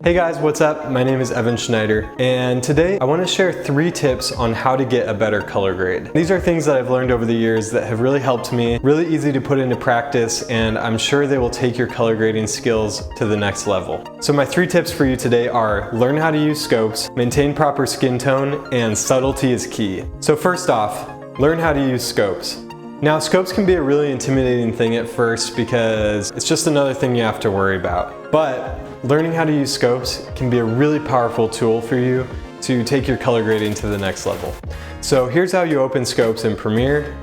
Hey guys, what's up? My name is Evan Schneider, and today I want to share 3 tips on how to get a better color grade. These are things that I've learned over the years that have really helped me, really easy to put into practice, and I'm sure they will take your color grading skills to the next level. So my 3 tips for you today are: learn how to use scopes, maintain proper skin tone, and subtlety is key. So first off, learn how to use scopes. Now, scopes can be a really intimidating thing at first because it's just another thing you have to worry about. But learning how to use scopes can be a really powerful tool for you to take your color grading to the next level. So here's how you open scopes in Premiere,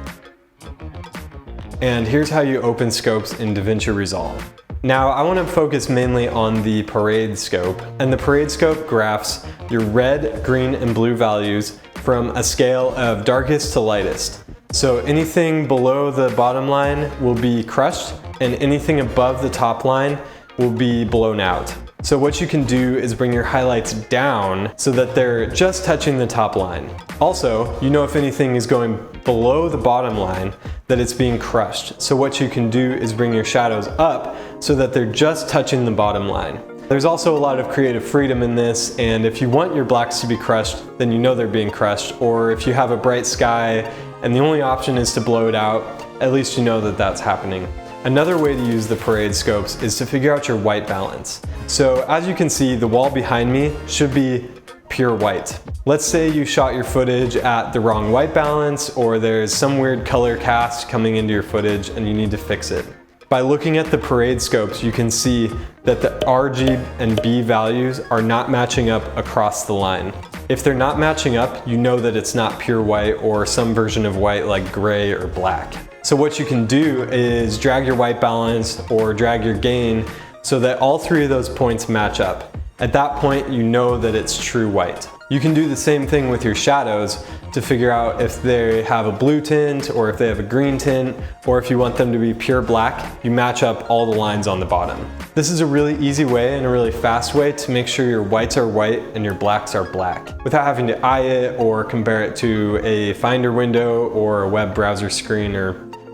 and here's how you open scopes in DaVinci Resolve. Now, I want to focus mainly on the parade scope, and the parade scope graphs your red, green, and blue values from a scale of darkest to lightest. So anything below the bottom line will be crushed, and anything above the top line will be blown out. So what you can do is bring your highlights down so that they're just touching the top line. Also, you know if anything is going below the bottom line, that it's being crushed. So what you can do is bring your shadows up so that they're just touching the bottom line. There's also a lot of creative freedom in this, and if you want your blacks to be crushed, then you know they're being crushed. Or if you have a bright sky and the only option is to blow it out, at least you know that that's happening. Another way to use the parade scopes is to figure out your white balance. So as you can see, the wall behind me should be pure white. Let's say you shot your footage at the wrong white balance, or there's some weird color cast coming into your footage and you need to fix it. By looking at the parade scopes, you can see that the RG and B values are not matching up across the line. If they're not matching up, you know that it's not pure white or some version of white like gray or black. So what you can do is drag your white balance or drag your gain so that all 3 of those points match up. At that point, you know that it's true white. You can do the same thing with your shadows to figure out if they have a blue tint or if they have a green tint, or if you want them to be pure black, you match up all the lines on the bottom. This is a really easy way and a really fast way to make sure your whites are white and your blacks are black without having to eye it or compare it to a Finder window or a web browser screen.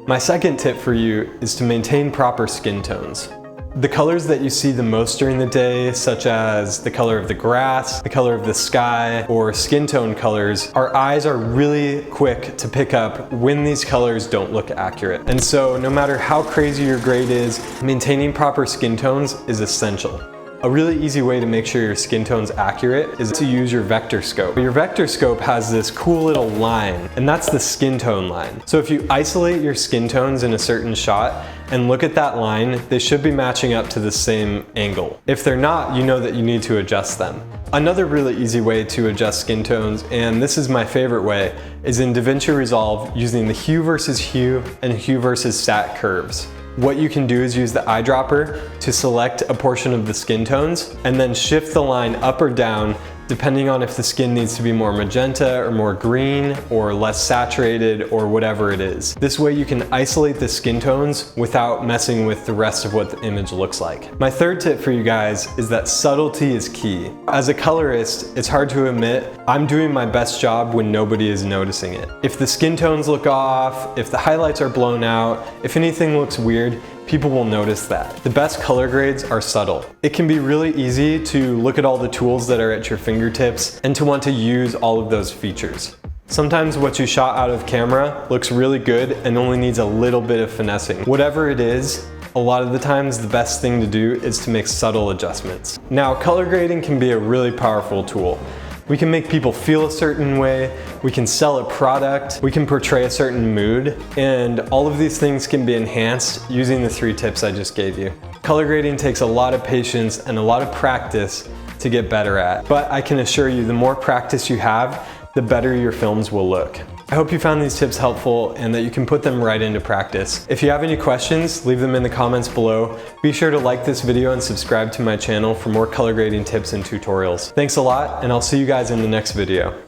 My second tip for you is to maintain proper skin tones. The colors that you see the most during the day, such as the color of the grass, the color of the sky, or skin tone colors, our eyes are really quick to pick up when these colors don't look accurate. And so no matter how crazy your grade is, maintaining proper skin tones is essential. A really easy way to make sure your skin tone's accurate is to use your vector scope. Your vector scope has this cool little line, and that's the skin tone line. So if you isolate your skin tones in a certain shot and look at that line, they should be matching up to the same angle. If they're not, you know that you need to adjust them. Another really easy way to adjust skin tones, and this is my favorite way, is in DaVinci Resolve using the hue versus hue and hue versus stat curves. What you can do is use the eyedropper to select a portion of the skin tones and then shift the line up or down depending on if the skin needs to be more magenta or more green or less saturated or whatever it is. This way you can isolate the skin tones without messing with the rest of what the image looks like. My third tip for you guys is that subtlety is key. As a colorist, it's hard to admit, I'm doing my best job when nobody is noticing it. If the skin tones look off, if the highlights are blown out, if anything looks weird, people will notice that. The best color grades are subtle. It can be really easy to look at all the tools that are at your fingertips and to want to use all of those features. Sometimes what you shot out of camera looks really good and only needs a little bit of finessing. Whatever it is, a lot of the times the best thing to do is to make subtle adjustments. Now, color grading can be a really powerful tool. We can make people feel a certain way, we can sell a product, we can portray a certain mood, and all of these things can be enhanced using the 3 tips I just gave you. Color grading takes a lot of patience and a lot of practice to get better at, but I can assure you the more practice you have, the better your films will look. I hope you found these tips helpful and that you can put them right into practice. If you have any questions, leave them in the comments below. Be sure to like this video and subscribe to my channel for more color grading tips and tutorials. Thanks a lot, and I'll see you guys in the next video.